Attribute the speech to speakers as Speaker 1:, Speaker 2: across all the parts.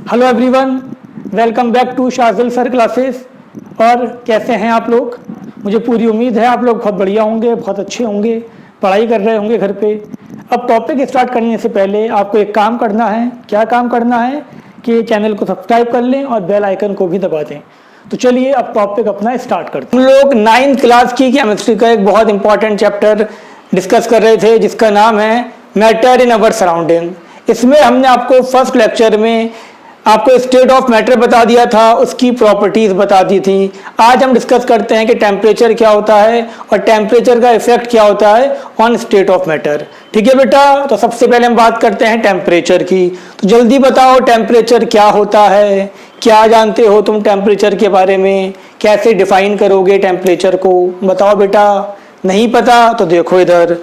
Speaker 1: Hello everyone, welcome back to Shajil sir classes. और कैसे हैं आप लोग? मुझे पूरी उम्मीद है आप लोग बहुत बढ़िया होंगे, बहुत अच्छे होंगे, पढ़ाई कर रहे होंगे घर पे। अब टॉपिक स्टार्ट करने से पहले आपको एक काम करना है। क्या काम करना है कि चैनल को सब्सक्राइब कर लें और बेल आइकन को भी दबा दें। तो चलिए अब टॉपिक अपना स्टार्ट करते हैं। हम लोग 9th क्लास की केमिस्ट्री का एक बहुत इंपॉर्टेंट चैप्टर डिस्कस कर रहे थे जिसका नाम है मैटर इन अवर सराउंडिंग। इसमें हमने आपको फर्स्ट लेक्चर में आपको स्टेट ऑफ मैटर बता दिया था, उसकी प्रॉपर्टीज बता दी थी। आज हम डिस्कस करते हैं कि टेम्परेचर क्या होता है और टेम्परेचर का इफेक्ट क्या होता है ऑन स्टेट ऑफ मैटर। ठीक है बेटा, तो सबसे पहले हम बात करते हैं टेम्परेचर की। तो जल्दी बताओ टेम्परेचर क्या होता है, क्या जानते हो तुम टेम्परेचर के बारे में, कैसे डिफाइन करोगे टेम्परेचर को, बताओ बेटा। नहीं पता तो देखो इधर,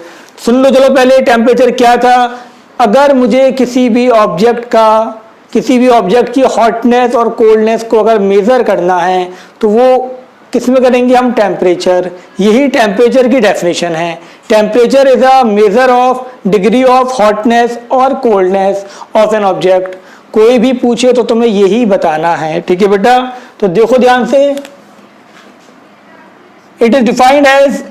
Speaker 1: सुन लो। चलो पहले टेम्परेचर क्या था। अगर मुझे किसी भी ऑब्जेक्ट की हॉटनेस और कोल्डनेस को अगर मेज़र करना है तो वो किस में करेंगे हम? टेम्परेचर। यही टेम्परेचर की डेफिनेशन है। Temperature is a major of degree of hotness और कोल्डनेस ऑफ एन ऑब्जेक्ट। कोई भी पूछे तो तुम्हें यही बताना है। ठीक है बेटा, तो देखो ध्यान से। It is defined as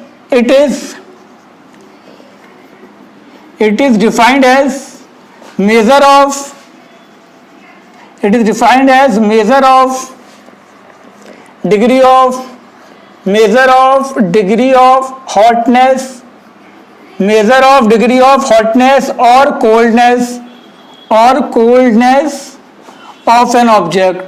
Speaker 1: measure of degree of hotness, or coldness of an object।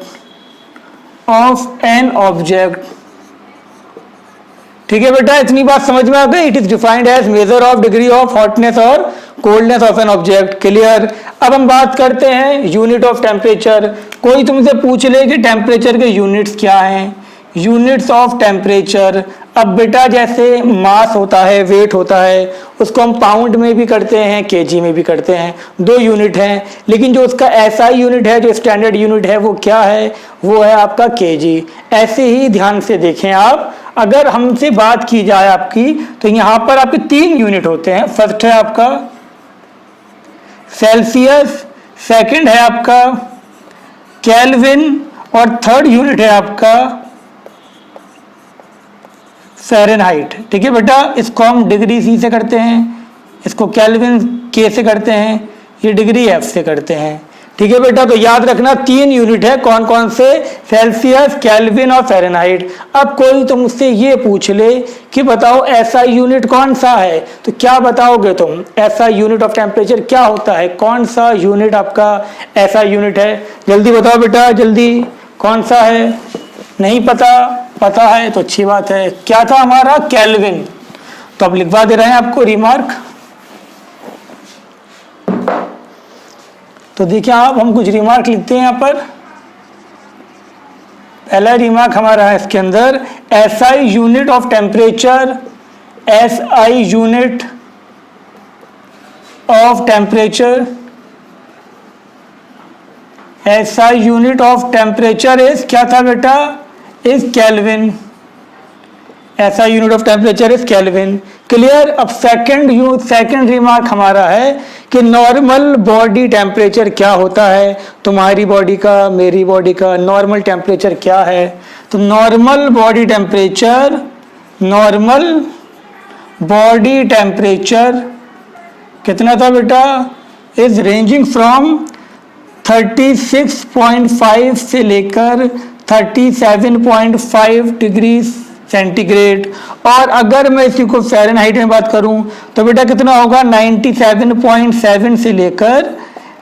Speaker 1: ठीक है बेटा, इतनी बात समझ में आ गई। It is defined as measure of degree of hotness और coldness of an object. Clear. अब हम बात करते हैं यूनिट ऑफ टेम्परेचर। कोई तुमसे पूछ ले कि टेम्परेचर के यूनिट्स क्या हैं, यूनिट्स ऑफ टेम्परेचर। अब बेटा जैसे मास होता है, वेट होता है, उसको हम पाउंड में भी करते हैं, केजी में भी करते हैं, दो यूनिट हैं। लेकिन जो उसका एसआई यूनिट है, जो स्टैंडर्ड यूनिट है, वो क्या है? वो है आपका केजी। ऐसे ही ध्यान से देखें आप, अगर हमसे बात की जाए आपकी, तो यहाँ पर आपके 3 यूनिट होते हैं। फर्स्ट है आपका सेल्सियस, सेकंड है आपका केल्विन और थर्ड यूनिट है आपका फ़ारेनहाइट। ठीक है बेटा, इसको हम डिग्री सी से करते हैं, इसको केल्विन के से करते हैं, ये डिग्री एफ से करते हैं। ठीक है बेटा, तो याद रखना 3 यूनिट है। कौन कौन से? सेल्सियस, केल्विन और फ़ारेनहाइट। अब कोई तो मुझसे ये पूछ ले कि बताओ ऐसा यूनिट कौन सा है, तो क्या बताओगे तुम? ऐसा यूनिट ऑफ टेम्परेचर क्या होता है? कौन सा यूनिट आपका ऐसा यूनिट है? जल्दी बताओ बेटा, जल्दी। कौन सा है? नहीं पता? पता है तो अच्छी बात है। क्या था हमारा? केल्विन। तो अब लिखवा दे रहे हैं आपको रिमार्क। तो देखिए आप, हम कुछ रिमार्क लिखते हैं यहाँ पर। पहला रिमार्क हमारा है इसके अंदर, SI unit of temperature, SI unit of temperature, SI unit of temperature is क्या था बेटा? Is kelvin. SI unit of temperature is kelvin. Clear. अब सेकंड रिमार्क हमारा है कि नॉर्मल बॉडी टेम्परेचर क्या होता है? तुम्हारी बॉडी का, मेरी बॉडी का नॉर्मल टेम्परेचर क्या है? तो नॉर्मल बॉडी टेम्परेचर कितना था बेटा? इज रेंजिंग फ्रॉम 36.5 से लेकर 37.5 डिग्री सेंटीग्रेड। और अगर मैं इसी को फ़ारेनहाइट में बात करूं तो बेटा कितना होगा? 97.7 से लेकर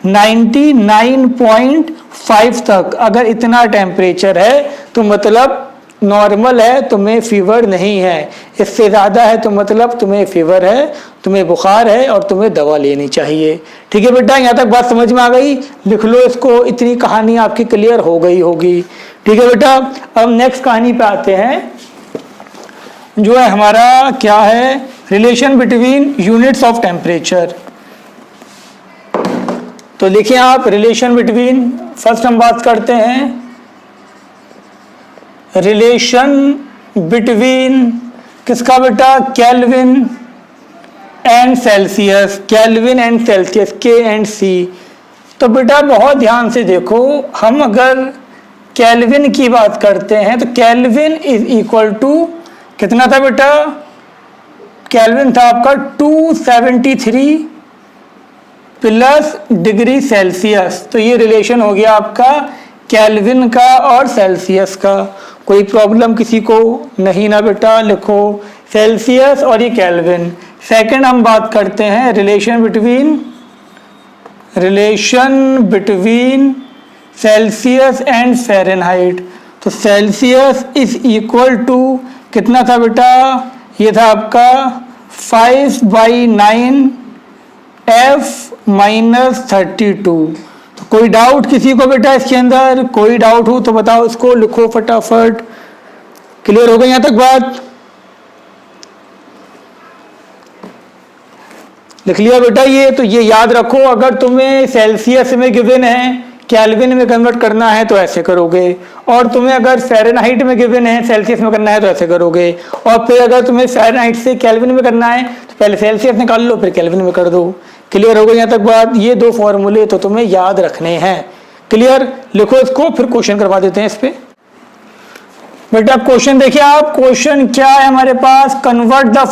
Speaker 1: 99.5 तक। अगर इतना टेम्परेचर है तो मतलब नॉर्मल है, तुम्हें फीवर नहीं है। इससे ज़्यादा है तो मतलब तुम्हें फीवर है, तुम्हें बुखार है और तुम्हें दवा लेनी चाहिए। ठीक है बेटा, यहाँ तक बात समझ में आ गई? लिख लो इसको। इतनी कहानी आपकी क्लियर हो गई होगी। ठीक है बेटा, अब नेक्स्ट कहानी पे आते हैं, जो है हमारा क्या है? Relation between units of temperature. तो देखिए आप, रिलेशन बिटवीन, फर्स्ट हम बात करते हैं रिलेशन बिटवीन किसका बेटा? Kelvin and Celsius. Kelvin and Celsius, के एंड सी। तो बेटा बहुत ध्यान से देखो, हम अगर केल्विन की बात करते हैं तो केल्विन इज इक्वल टू कितना था बेटा, केल्विन था आपका 273 प्लस डिग्री सेल्सियस। तो ये रिलेशन हो गया आपका केल्विन का और सेल्सियस का। कोई प्रॉब्लम किसी को नहीं ना बेटा, लिखो सेल्सियस और ये केल्विन। सेकंड हम बात करते हैं relation between Celsius and Fahrenheit. तो सेल्सियस इज इक्वल टू कितना था बेटा, ये था आपका 5/9 F-32। तो कोई डाउट किसी को बेटा इसके अंदर, कोई डाउट हो तो बताओ, इसको लिखो फटाफट। क्लियर हो गई यहां तक बात? लिख लिया बेटा ये? तो ये याद रखो, अगर तुम्हें सेल्सियस में गिवन है केल्विन में कन्वर्ट करना है तो ऐसे करोगे, और तुम्हें अगर फ़ारेनहाइट में गिवन है सेल्सियस में करना है तो ऐसे करोगे, और फिर अगर तुम्हें फ़ारेनहाइट से केल्विन में करना है तो पहले सेल्सियस निकाल लो फिर केल्विन में कर दो। क्लियर हो गई यहाँ तक बात? ये दो फॉर्मूले तो तुम्हें याद रखने हैं। क्लियर? लिखो इसको, फिर क्वेश्चन करवा देते हैं इस पे। बेटा क्वेश्चन देखिए आप, क्वेश्चन क्या है हमारे पास, convert the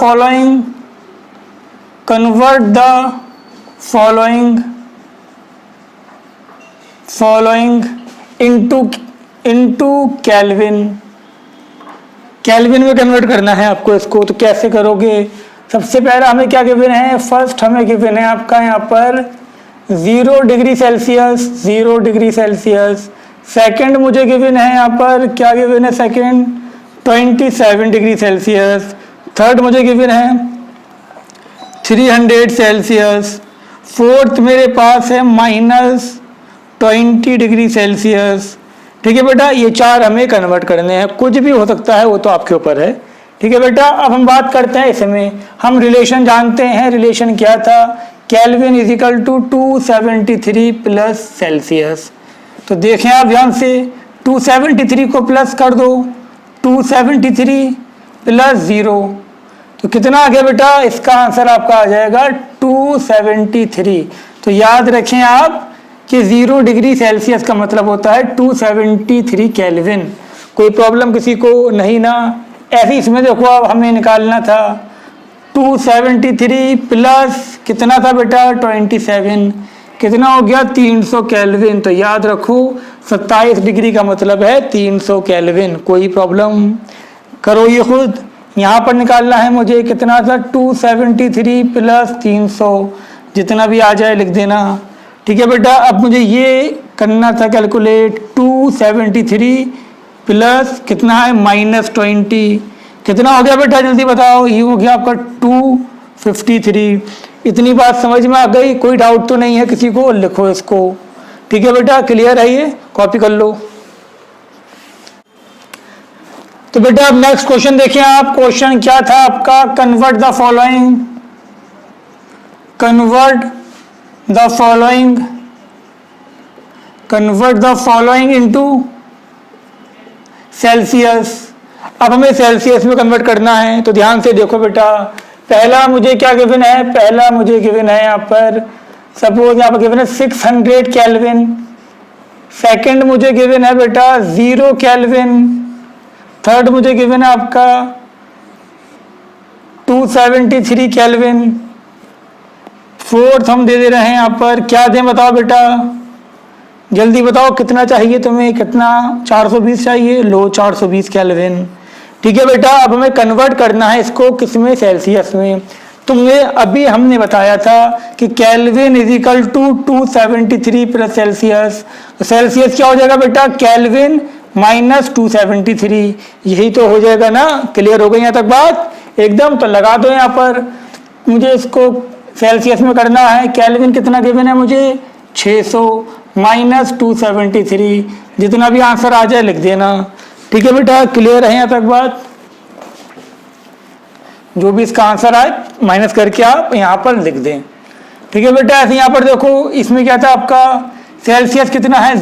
Speaker 1: following into kelvin. Kelvin में कन्वर्ट करना है आपको इसको, तो कैसे करोगे? सबसे पहला हमें क्या गिवन है, फर्स्ट हमें गिवन है आपका यहाँ पर 0 डिग्री सेल्सियस। सेकंड मुझे गिवन है यहाँ पर, क्या गिवन है सेकंड, 27 डिग्री सेल्सियस। थर्ड मुझे गिवन है 300 सेल्सियस। फोर्थ मेरे पास है -20 डिग्री सेल्सियस। ठीक है बेटा, ये चार हमें कन्वर्ट करने हैं, कुछ भी हो सकता है वो तो आपके ऊपर है। ठीक है बेटा, अब हम बात करते हैं इसमें, हम रिलेशन जानते हैं। रिलेशन क्या था, kelvin is equal to 273 plus Celsius. तो देखें आप ध्यान से, 273 को प्लस कर दो, 273 प्लस 0 तो कितना आ गया बेटा, इसका आंसर आपका आ जाएगा 273। तो याद रखें आप कि 0 डिग्री सेल्सियस का मतलब होता है 273 केल्विन। कोई प्रॉब्लम किसी को नहीं ना? ऐसे इसमें देखो अब हमें निकालना था 273 प्लस कितना था बेटा 27, कितना हो गया 300 केल्विन। तो याद रखो 27 डिग्री का मतलब है 300 केल्विन। कोई प्रॉब्लम, करो ये खुद। यहाँ पर निकालना है मुझे, कितना था 273 प्लस 300, जितना भी आ जाए लिख देना। ठीक है बेटा, अब मुझे ये करना था कैलकुलेट, 273 प्लस कितना है -20, कितना हो गया बेटा जल्दी बताओ, ये हो गया आपका 253। इतनी बात समझ में आ गई? कोई डाउट तो नहीं है किसी को? लिखो इसको। ठीक है बेटा, क्लियर है? ये कॉपी कर लो। तो बेटा अब नेक्स्ट क्वेश्चन देखिए आप, क्वेश्चन क्या था आपका, convert the following into Celsius. अब हमें सेल्सियस में कन्वर्ट करना है, तो ध्यान से देखो बेटा, पहला मुझे क्या गिवन है, पहला मुझे गिवन है यहाँ पर, सपोज यहाँ पर गिवन है 600 केल्विन। सेकंड मुझे गिवन है बेटा 0 केल्विन। थर्ड मुझे गिवन है आपका 273 केल्विन। फोर्थ हम दे रहे हैं यहाँ पर, क्या दें बताओ बेटा, जल्दी बताओ कितना चाहिए तुम्हें, कितना 420 चाहिए, लो 420 केल्विन। ठीक है बेटा, अब हमें कन्वर्ट करना है इसको किसमें, सेल्सियस में। तुमने अभी हमने बताया था कि kelvin is equal to 273 plus Celsius. तो सेल्सियस क्या हो जाएगा बेटा, केल्विन -273, यही तो हो जाएगा ना। क्लियर हो गई यहाँ तक बात एकदम? तो लगा दो यहाँ पर, मुझे इसको सेल्सियस में करना है। केल्विन कितना गिवन है मुझे, 600 -273, जितना भी आंसर आ जाए लिख देना। ठीक है बेटा, क्लियर है यहाँ तक बात? जो भी इसका आंसर आए माइनस करके आप यहाँ पर लिख दें। ठीक है बेटा, ऐसे यहाँ पर देखो, इसमें क्या था आपका, सेल्सियस कितना है,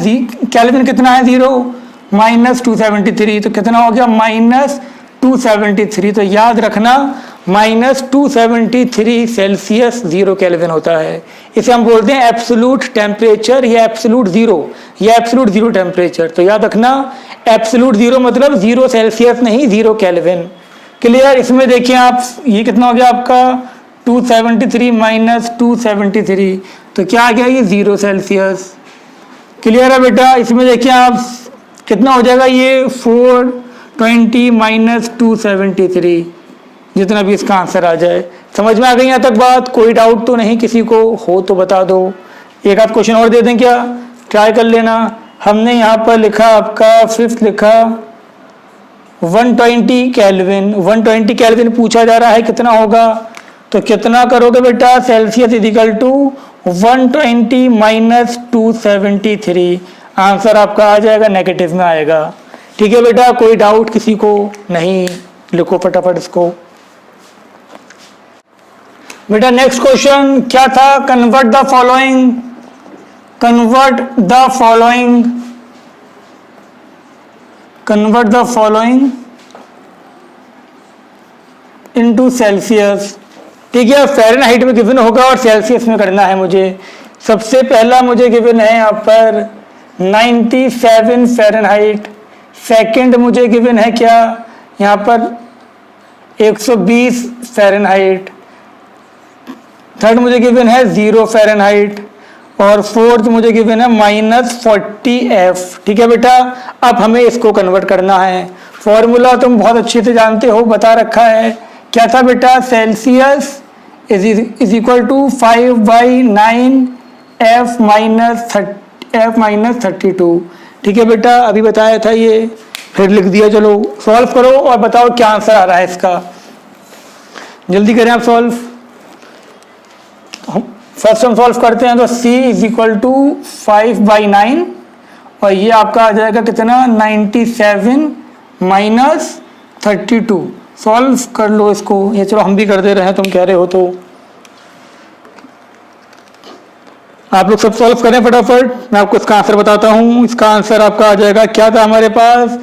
Speaker 1: केल्विन कितना है 0 -273, तो कितना हो गया -273। तो याद रखना -273 सेल्सियस 0 केल्विन होता है। इसे हम बोलते हैं एब्सोल्यूट टेम्परेचर या एब्सोल्यूट ज़ीरो या एब्सोल्यूट ज़ीरो टेम्परेचर। तो याद रखना एब्सोल्यूट ज़ीरो मतलब 0 सेल्सियस नहीं 0 केल्विन। क्लियर। इसमें देखिए आप ये कितना हो गया आपका 273 माइनस 273 तो क्या आ गया ये 0 सेल्सियस। क्लियर है बेटा। इसमें देखिए आप कितना हो जाएगा ये 420 माइनस 273 जितना भी इसका आंसर आ जाए। समझ में आ गई यहाँ तक बात? कोई डाउट तो नहीं किसी को? हो तो बता दो। एक आध क्वेश्चन और दे दें क्या? ट्राई कर लेना। हमने यहाँ पर लिखा आपका फिफ्थ लिखा 120 केल्विन। 120 केल्विन पूछा जा रहा है कितना होगा, तो कितना करोगे बेटा? Celsius is equal to 120 minus 273। Answer आपका आ जाएगा नेगेटिव में आएगा। ठीक है बेटा, कोई डाउट किसी को नहीं? लिखो फटाफट इसको। बेटा नेक्स्ट क्वेश्चन क्या था? Convert the following, convert the following, convert the following into Celsius. ठीक है, फ़ारेनहाइट में गिवन होगा और सेल्सियस में करना है मुझे। सबसे पहला मुझे गिवन है यहाँ पर 97 फ़ारेनहाइट। सेकंड मुझे गिवन है क्या यहाँ पर 120 फ़ारेनहाइट। थर्ड मुझे गिवन है 0 फ़ारेनहाइट और फोर्थ मुझे गिवन है -40 F। ठीक है बेटा, अब हमें इसको कन्वर्ट करना है। फॉर्मूला तुम बहुत अच्छे से जानते हो, बता रखा है। क्या था बेटा? Celsius is equal to 5/9 F minus 32। ठीक है बेटा, अभी बताया था ये, फिर लिख दिया। चलो सॉल्व करो और बताओ क्या आंसर आ रहा है इसका। जल्दी करें आप सॉल्व। फर्स्ट हम सॉल्व करते हैं तो C इज इक्वल टू 5/9 और ये आपका आ जाएगा कितना 97 माइनस 32। सॉल्व कर लो इसको। ये चलो हम भी कर दे रहे हैं, तुम कह रहे हो तो आप लोग सब सॉल्व करें फटाफट। मैं आपको इसका आंसर बताता हूँ। इसका आंसर आपका आ जाएगा, क्या था हमारे पास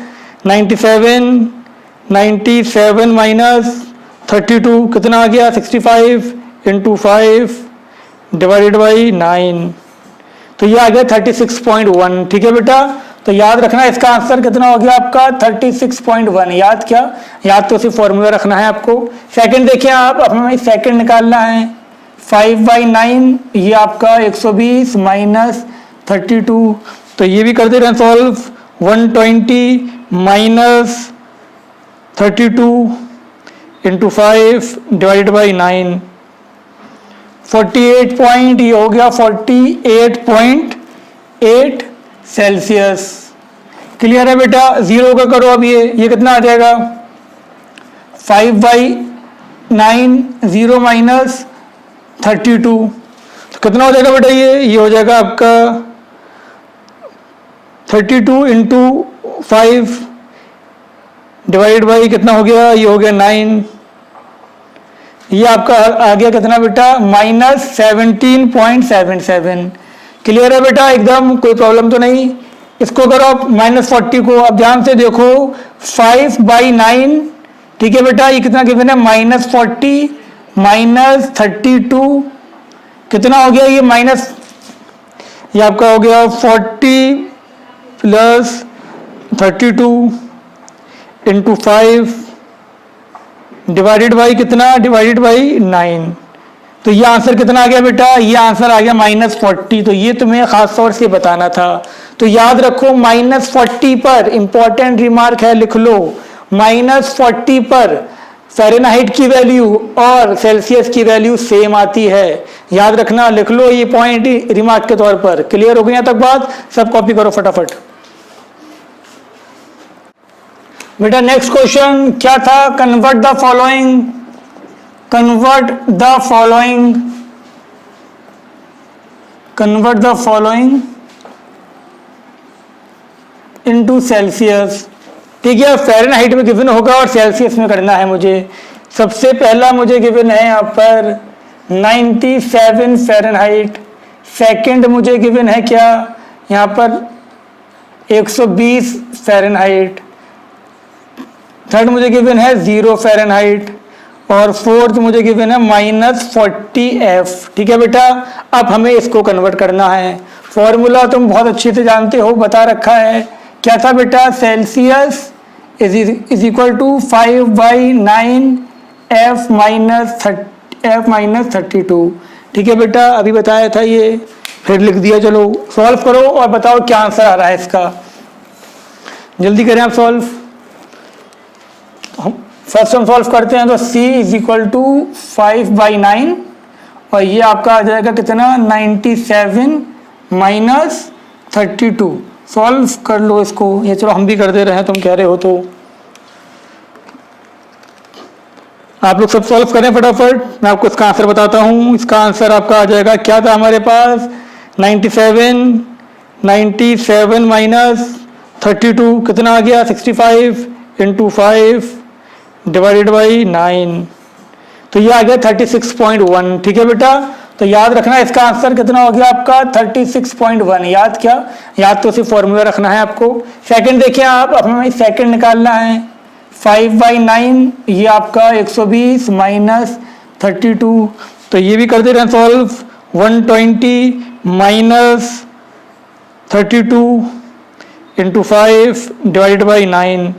Speaker 1: 97 माइनस 32 कितना आ गया 65 इंटू 5 डिवाइडेड बाई 9 तो ये आ गया 36.1। ठीक है बेटा, तो याद रखना इसका आंसर कितना हो गया आपका 36.1। याद क्या? याद तो सिर्फ फॉर्मूला रखना है आपको। सेकंड देखिए आप, अब हमें सेकंड निकालना है। 5/9 ये आपका 120 माइनस 32 तो ये भी कर दे रहे हैं solve. 120 minus 32 into 5 divided by 9 48 point, ये हो गया 48.8 सेल्सियस। क्लियर है बेटा? 0 का करो अब ये कितना आ जाएगा 5/9 0 माइनस 32 तो कितना हो जाएगा बेटा? ये हो जाएगा आपका 32 इंटू 5 डिवाइड बाई कितना हो गया? ये हो गया 9। ये आपका आ गया कितना बेटा -17.77। क्लियर है बेटा? एकदम कोई प्रॉब्लम तो नहीं। इसको करो आप -40 को। अब ध्यान से देखो 5/9। ठीक है बेटा, ये कितना गिवन है -40 माइनस 32 कितना हो गया? ये आपका हो गया 40 प्लस 32 इंटू 5 डिवाइडेड बाई कितना? डिवाइडेड बाई 9 तो ये आंसर कितना आ गया बेटा? ये आंसर आ गया -40। तो ये तुम्हें खास तौर से बताना था। तो याद रखो -40 पर इंपॉर्टेंट रिमार्क है, लिख लो। -40 पर फ़ारेनहाइट की वैल्यू और सेल्सियस की वैल्यू सेम आती है। याद रखना, लिख लो ये पॉइंट रिमार्क के तौर पर। क्लियर हो गई यहाँ तक बात? सब कॉपी करो फटाफट। बेटा नेक्स्ट क्वेश्चन क्या था? Convert the following, convert the following, convert the following into Celsius. ठीक है, फ़ारेनहाइट में गिवन होगा और सेल्सियस में करना है मुझे। सबसे पहला मुझे गिवन है यहाँ पर 97 फ़ारेनहाइट। सेकंड मुझे गिवन है क्या यहाँ पर 120 फ़ारेनहाइट। थर्ड मुझे गिवन है 0 फ़ारेनहाइट और फोर्थ मुझे गिवन है -40F। ठीक है बेटा, अब हमें इसको कन्वर्ट करना है। फॉर्मूला तुम बहुत अच्छे से जानते हो, बता रखा है। क्या था बेटा? Celsius is equal to 5/9 F minus 32। ठीक है बेटा, अभी बताया था ये, फिर लिख दिया। चलो सॉल्व करो और बताओ क्या आंसर आ रहा है इसका। जल्दी करें आप सॉल्व। फर्स्ट हम सॉल्व करते हैं तो C इज इक्वल टू 5/9 और ये आपका आ जाएगा कितना? 97 माइनस 32। सॉल्व कर लो इसको। ये चलो हम भी कर दे रहे हैं, तुम कह रहे हो तो आप लोग सब सॉल्व करें फटाफट। मैं आपको इसका आंसर बताता हूँ। इसका आंसर आपका आ जाएगा, क्या था हमारे पास? 97 माइनस 32 कितना आ गया? 65 इंटू 5 डिवाइडेड बाई 9, तो ये आ गया 36.1। ठीक है बेटा, तो याद रखना इसका आंसर कितना हो गया आपका? 36.1। याद क्या? याद तो सिर्फ फॉर्मूला रखना है आपको। सेकंड देखिए आप, अब हमें सेकंड निकालना है। 5/9 ये आपका 120 माइनस 32, तो ये भी कर दे रहे हैं solve. 120 minus 32 into 5 divide by 9,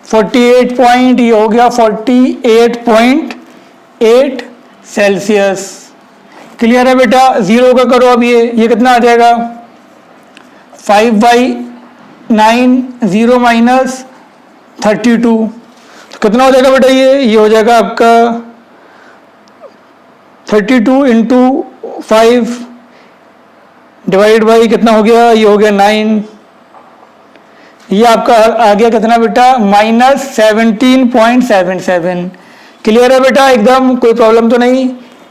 Speaker 1: 48 point, ये हो गया 48.8 सेल्सियस। क्लियर है बेटा? 0 का करो अब, ये कितना आ जाएगा? 5/9 0 माइनस 32, तो कितना हो जाएगा बेटा? ये हो जाएगा आपका 32 इंटू 5 डिवाइड बाई कितना हो गया? ये हो गया 9। ये आपका आ गया कितना बेटा? -17.77। क्लियर है बेटा? एकदम कोई प्रॉब्लम तो नहीं।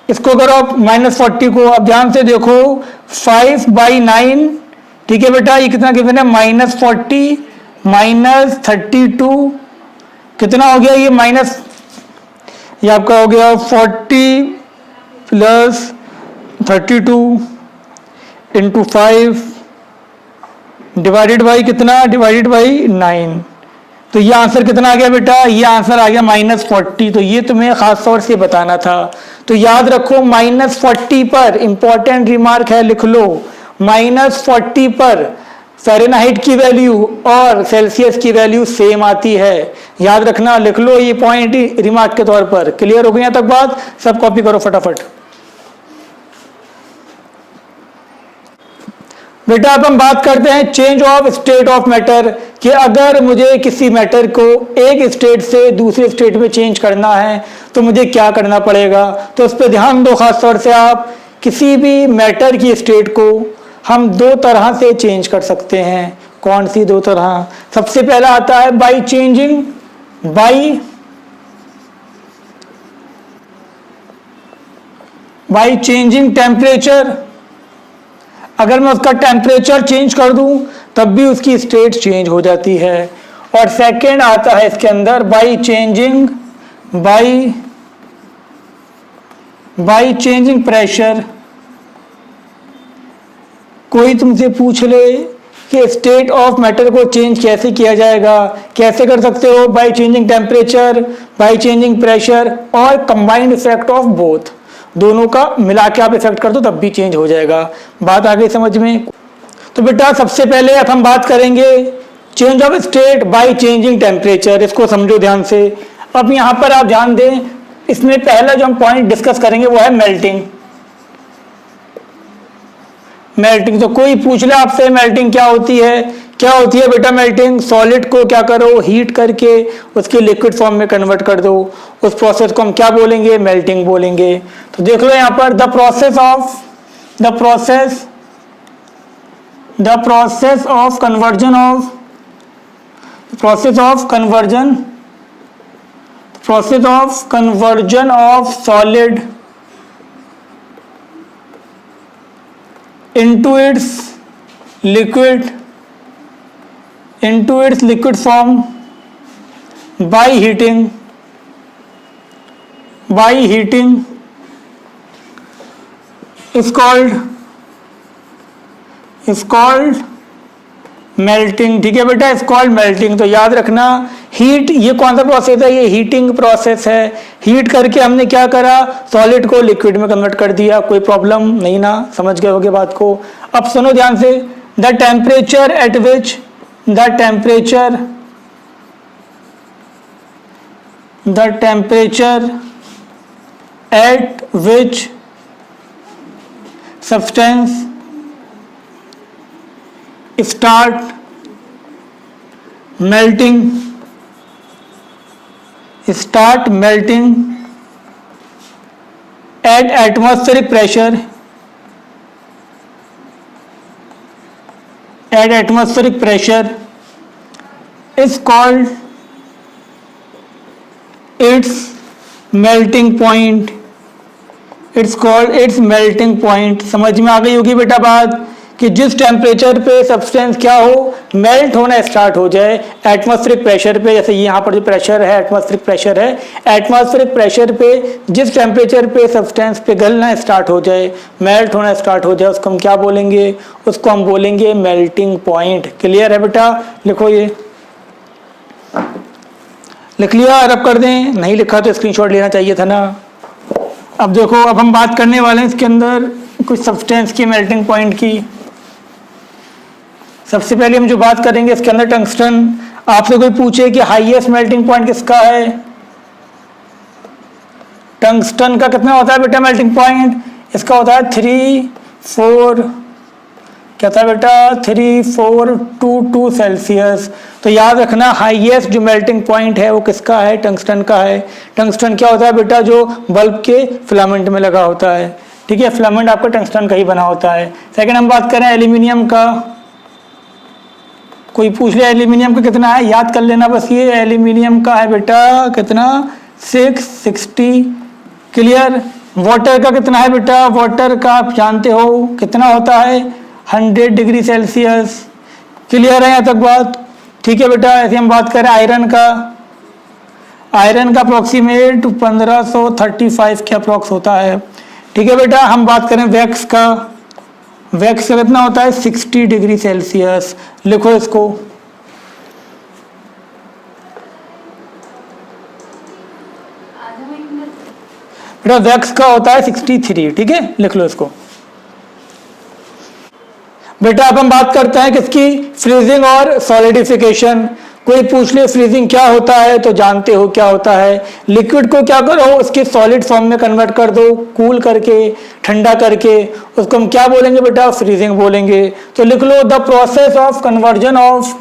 Speaker 1: इसको करो आप -40 को। अब ध्यान से देखो, 5/9, ठीक है बेटा, ये कितना गिवन है? -40 माइनस 32 कितना हो गया? ये आपका हो गया 40 प्लस 32 इंटू 5 डिवाइडेड बाई कितना? डिवाइडेड बाई 9, तो ये आंसर कितना आ गया बेटा? ये आंसर आ गया -40। तो ये तुम्हें खास तौर से बताना था। तो याद रखो, -40 पर इंपॉर्टेंट रिमार्क है, लिख लो। -40 पर फ़ारेनहाइट की वैल्यू और सेल्सियस की वैल्यू सेम आती है। याद रखना, लिख लो ये पॉइंट रिमार्क के तौर पर। क्लियर हो गई यहाँ तक बात? सब कॉपी करो फटाफट। बेटा अब हम बात करते हैं change of state of matter, कि अगर मुझे किसी मैटर को एक स्टेट से दूसरे स्टेट में चेंज करना है तो मुझे क्या करना पड़ेगा। तो उस पर ध्यान दो खास तौर से आप। किसी भी मैटर की स्टेट को हम 2 तरह से चेंज कर सकते हैं। कौन सी 2 तरह? सबसे पहला आता है बाई चेंजिंग टेम्परेचर। अगर मैं उसका टेम्परेचर चेंज कर दूं तब भी उसकी स्टेट चेंज हो जाती है। और सेकंड आता है इसके अंदर बाई चेंजिंग प्रेशर। कोई तुमसे पूछ ले कि स्टेट ऑफ मैटर को चेंज कैसे किया जाएगा, कैसे कर सकते हो? By changing temperature, by changing pressure और कंबाइंड इफेक्ट ऑफ बोथ, दोनों का मिला के आप इफेक्ट कर दो तब भी चेंज हो जाएगा। बात आ गई समझ में? तो बेटा सबसे पहले अब हम बात करेंगे change of state by changing temperature. इसको समझो ध्यान से। अब यहाँ पर आप ध्यान दें, इसमें पहला जो हम पॉइंट डिस्कस करेंगे वो है मेल्टिंग। तो कोई पूछ ले आपसे मेल्टिंग क्या होती है? क्या होती है बेटा मेल्टिंग? सॉलिड को क्या करो? हीट करके उसके लिक्विड फॉर्म में कन्वर्ट कर दो। उस प्रोसेस को हम क्या बोलेंगे? मेल्टिंग बोलेंगे। तो देख लो यहाँ पर the process of conversion of solid into its liquid form by heating is called melting। ठीक है बेटा, is called melting। तो याद रखना हीट, ये कौन सा प्रोसेस है? ये हीटिंग प्रोसेस है। हीट करके हमने क्या करा? सॉलिड को लिक्विड में कन्वर्ट कर दिया। कोई प्रॉब्लम नहीं ना? समझ गए होगे बात को। अब सुनो ध्यान से, the temperature at which at which substance start melting at atmospheric pressure is called its melting point। समझ में आ गई होगी बेटा बात, कि जिस टेम्परेचर पे सब्सटेंस क्या हो, मेल्ट होना स्टार्ट हो जाए एटमॉस्फेरिक प्रेशर पे। जैसे यहाँ पर जो प्रेशर है एटमॉस्फेरिक प्रेशर पे जिस टेम्परेचर पे सब्सटेंस पिघलना स्टार्ट हो जाए, मेल्ट होना स्टार्ट हो जाए, उसको हम क्या बोलेंगे? उसको हम बोलेंगे मेल्टिंग पॉइंट। क्लियर है बेटा? लिखो, ये लिख लिया? रब कर दें? नहीं लिखा तो स्क्रीनशॉट लेना चाहिए था ना। अब देखो, अब हम बात करने वाले हैं इसके अंदर कुछ सब्सटेंस की मेल्टिंग पॉइंट की। सबसे पहले हम जो बात करेंगे इसके अंदर टंगस्टन। आपसे कोई पूछे कि हाईएस्ट मेल्टिंग पॉइंट किसका है? टंगस्टन का कितना होता है बेटा मेल्टिंग पॉइंट? इसका होता है 3.4, क्या था बेटा? 3.422 सेल्सियस। तो याद रखना, हाईएस्ट जो मेल्टिंग पॉइंट है वो किसका है? टंगस्टन का है। टंगस्टन क्या होता है बेटा? जो बल्ब के फिलामेंट में लगा होता है। ठीक है, फिलामेंट आपका टंगस्टन का ही बना होता है। सेकंड हम बात करें एल्यूमिनियम का। कोई पूछ ले एल्यूमिनियम का कितना है, याद कर लेना बस। ये एल्यूमिनियम का है बेटा कितना? 660। क्लियर? वाटर का कितना है बेटा? वाटर का आप जानते हो कितना होता है? 100 डिग्री सेल्सियस। क्लियर है यहाँ तक बात? ठीक है बेटा। ऐसे हम बात करें आयरन का। आयरन का अप्रोक्सीमेट 1535 के अप्रोक्स होता है। ठीक है बेटा। हम बात करें वैक्स का। वैक्स का कितना होता है? 60 डिग्री सेल्सियस। लिखो इसको। बेटा वैक्स का होता है 63। ठीक है, लिख लो इसको। बेटा अब हम बात करते हैं किसकी? फ्रीजिंग और सॉलिडिफिकेशन। कोई पूछ ले फ्रीजिंग क्या होता है, तो जानते हो क्या होता है। लिक्विड को क्या करो? उसके सॉलिड फॉर्म में कन्वर्ट कर दो, कूल करके, ठंडा करके। उसको हम क्या बोलेंगे बेटा? फ्रीजिंग बोलेंगे। तो लिख लो, the process of conversion of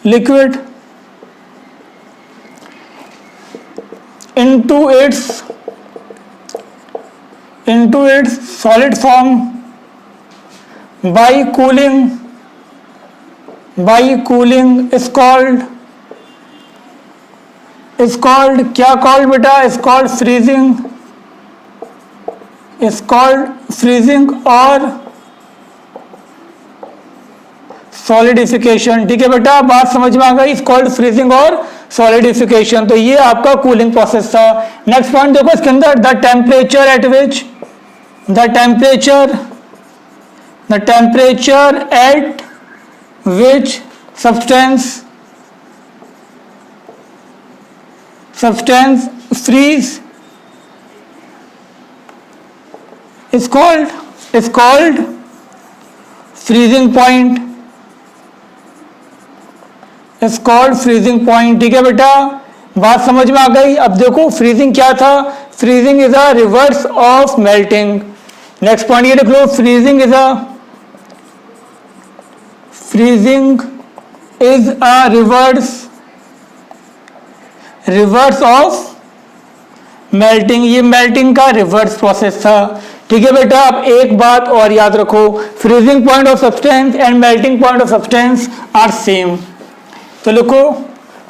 Speaker 1: liquid into its solid form by cooling is called क्या called बेटा? is called freezing और सॉलिडिफिकेशन। ठीक है बेटा, बात समझ में आ गई? इज कॉल्ड फ्रीजिंग और सॉलिडिफिकेशन। तो ये आपका कूलिंग प्रोसेस था। नेक्स्ट पॉइंट देखो इसके अंदर, the temperature at which substance freeze is called freezing point। ठीक है बेटा, बात समझ में आ गई? अब देखो फ्रीजिंग क्या था? Freezing is a reverse of melting. Next point ये लिख लो, freezing is a reverse of melting. ये मेल्टिंग का रिवर्स प्रोसेस था। ठीक है बेटा, अब एक बात और याद रखो, freezing point of substance and melting point of substance are same. तो लिखो,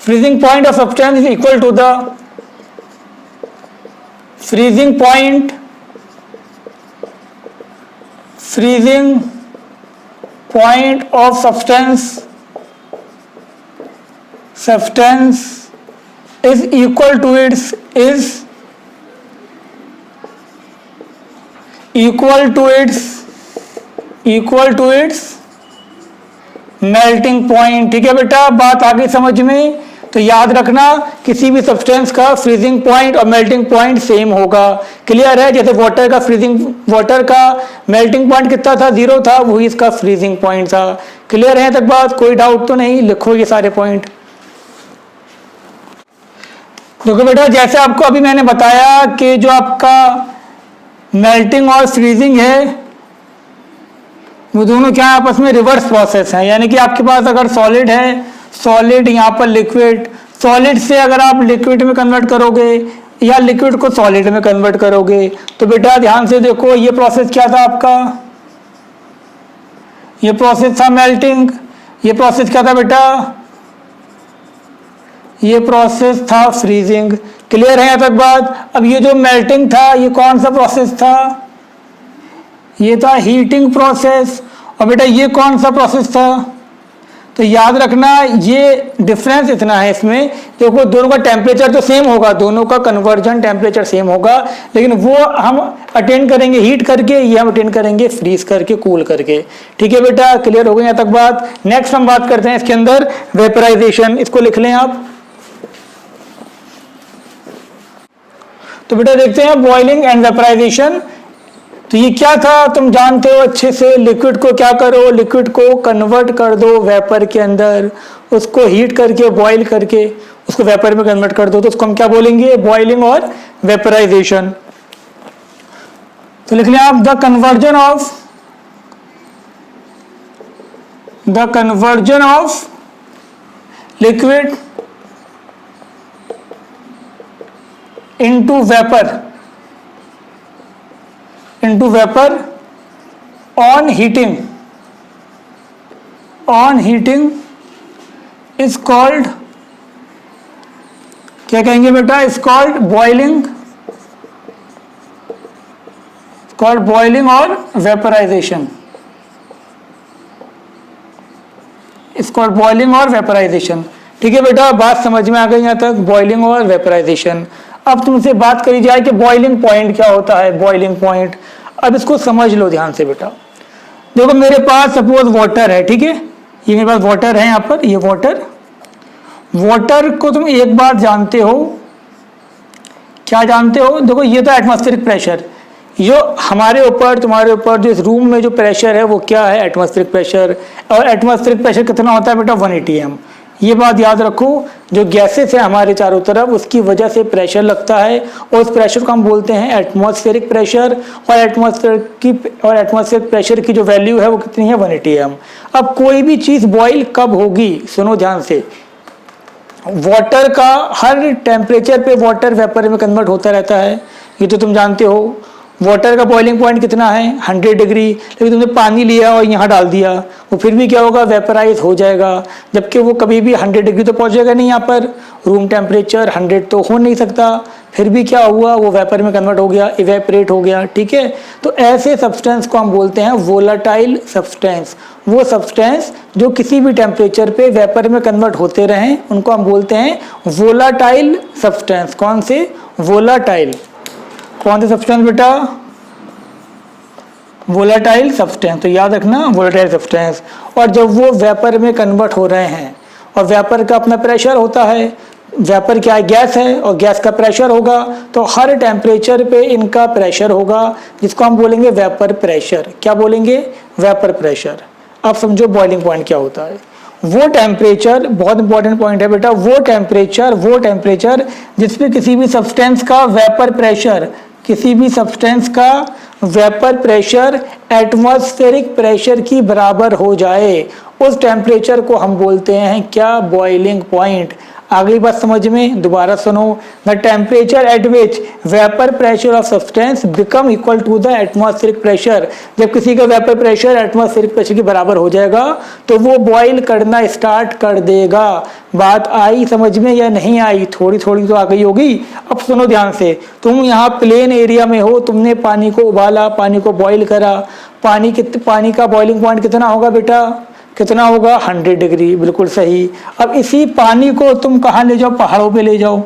Speaker 1: freezing point of substance is equal to the freezing point of substance is equal to its equal to its melting point. ठीक है बेटा, बात आ गई समझ में। तो याद रखना किसी भी सब्सटेंस का फ्रीजिंग पॉइंट और मेल्टिंग पॉइंट सेम होगा। क्लियर है? जैसे वाटर का मेल्टिंग पॉइंट कितना था, 0 था, वही इसका फ्रीजिंग पॉइंट था। क्लियर है तक बात? कोई डाउट तो नहीं? लिखो ये सारे पॉइंट। देखो बेटा, जैसे आपको अभी मैंने बताया कि जो आपका मेल्टिंग और फ्रीजिंग है वो दोनों क्या आपस में रिवर्स प्रोसेस है। यानी कि आपके पास अगर सॉलिड है, सॉलिड यहाँ पर लिक्विड, सॉलिड से अगर आप लिक्विड में कन्वर्ट करोगे या लिक्विड को सॉलिड में कन्वर्ट करोगे तो बेटा ध्यान से देखो, ये प्रोसेस क्या था आपका, ये प्रोसेस था मेल्टिंग, ये प्रोसेस क्या था बेटा, ये प्रोसेस था फ्रीजिंग। क्लियर है यहाँ तक बात? अब ये जो मेल्टिंग था ये कौन सा प्रोसेस था, ये था हीटिंग प्रोसेस। और बेटा ये कौन सा प्रोसेस था, तो याद रखना ये डिफरेंस इतना है इसमें, देखो दोनों का टेम्परेचर तो सेम होगा, दोनों का कन्वर्जन टेम्परेचर सेम होगा, लेकिन वो हम अटेंड करेंगे हीट करके, ये हम अटेंड करेंगे फ्रीज करके, कूल करके। ठीक है बेटा, क्लियर हो गई यहाँ तक बात? नेक्स्ट हम बात करते हैं इसके अंदर वेपराइजेशन। इसको लिख लें आप। तो बेटा देखते हैं बॉइलिंग एंड वेपराइजेशन। तो ये क्या था तुम जानते हो अच्छे से। लिक्विड को क्या करो, लिक्विड को कन्वर्ट कर दो वेपर के अंदर, उसको हीट करके बॉईल करके उसको वेपर में कन्वर्ट कर दो, तो उसको हम क्या बोलेंगे, बॉइलिंग और वेपराइजेशन। तो लिख लें आप the conversion of liquid into vapor on heating is called, क्या कहेंगे बेटा, is called boiling और vaporization, is called boiling और vaporization। ठीक है बेटा, बात समझ में आ गई यहाँ तक, बॉइलिंग और वेपराइजेशन। अब तुमसे बात करी जाए कि बॉइलिंग पॉइंट क्या होता है, बॉइलिंग पॉइंट। अब इसको समझ लो ध्यान से बेटा। देखो मेरे पास सपोज वाटर है, ठीक है, ये मेरे पास वाटर है, यहाँ पर ये वाटर को तुम एक बात जानते हो, क्या जानते हो, देखो ये तो एटमॉस्फेरिक प्रेशर, जो हमारे ऊपर तुम्हारे ऊपर जो इस रूम में जो प्रेशर है वो क्या है, एटमॉस्फेरिक प्रेशर। और एटमॉस्फेरिक प्रेशर कितना होता है बेटा, 180 m। ये बात याद रखो, जो गैसेस है हमारे चारों तरफ उसकी वजह से प्रेशर लगता है और उस प्रेशर को हम बोलते हैं एटमॉस्फेरिक प्रेशर। और एटमॉस्फेरिक प्रेशर की जो वैल्यू है वो कितनी है, 180 m। अब कोई भी चीज़ बॉईल कब होगी, सुनो ध्यान से, वाटर का हर टेम्परेचर पे वाटर वेपर में कन्वर्ट होता रहता है, ये तो तुम जानते हो। वाटर का बॉइलिंग पॉइंट कितना है, 100 डिग्री, लेकिन तुमने पानी लिया और यहाँ डाल दिया, वो फिर भी क्या होगा, वेपराइज हो जाएगा, जबकि वो कभी भी 100 डिग्री तो पहुँचेगा नहीं, यहाँ पर रूम टेम्परेचर 100 तो हो नहीं सकता, फिर भी क्या हुआ, वो वेपर में कन्वर्ट हो गया, इवेपरेट हो गया। ठीक है, तो ऐसे सब्सटेंस को हम बोलते हैं वोलाटाइल सब्सटेंस। वो सब्सटेंस जो किसी भी टेम्परेचर पे वेपर में कन्वर्ट होते रहें उनको हम बोलते हैं वोलाटाइल सब्सटेंस। कौन से, वोलाटाइल, कौन से सब्सटेंस बेटा, वोलेटाइल सब्सटेंस। तो याद रखना वोलेटाइल सब्सटेंस। और जब वो वेपर में कन्वर्ट हो रहे हैं और वेपर का अपना प्रेशर होता है, वेपर क्या है, गैस है, और गैस का प्रेशर होगा, तो हर टेम्परेचर पे इनका प्रेशर होगा जिसको हम बोलेंगे वेपर प्रेशर। क्या बोलेंगे, वेपर प्रेशर। अब समझो बॉइलिंग पॉइंट क्या होता है। वो टेम्परेचर, बहुत इंपॉर्टेंट पॉइंट है बेटा, वो टेम्परेचर जिसपे किसी भी सब्सटेंस का वेपर प्रेशर, किसी भी सब्सटेंस का वेपर प्रेशर एटमॉस्फेरिक प्रेशर की बराबर हो जाए, उस टेम्परेचर को हम बोलते हैं क्या, बॉइलिंग पॉइंट। आ गई बात समझ में, दोबारा सुनो। The temperature at which vapour pressure of substance become equal to the atmospheric pressure. जब किसी का वेपर प्रेशर एटमॉस्फेरिक प्रेशर के बराबर हो जाएगा तो वो बॉईल करना स्टार्ट कर देगा। बात आई समझ में या नहीं आई, थोड़ी थोड़ी तो आ गई होगी। अब सुनो ध्यान से, तुम यहाँ प्लेन एरिया में हो, तुमने पानी को उबाला, पानी को बॉईल करा, पानी का बॉइलिंग पॉइंट कितना होगा बेटा, कितना होगा, 100 डिग्री, बिल्कुल सही। अब इसी पानी को तुम कहाँ ले जाओ, पहाड़ों पे ले जाओ,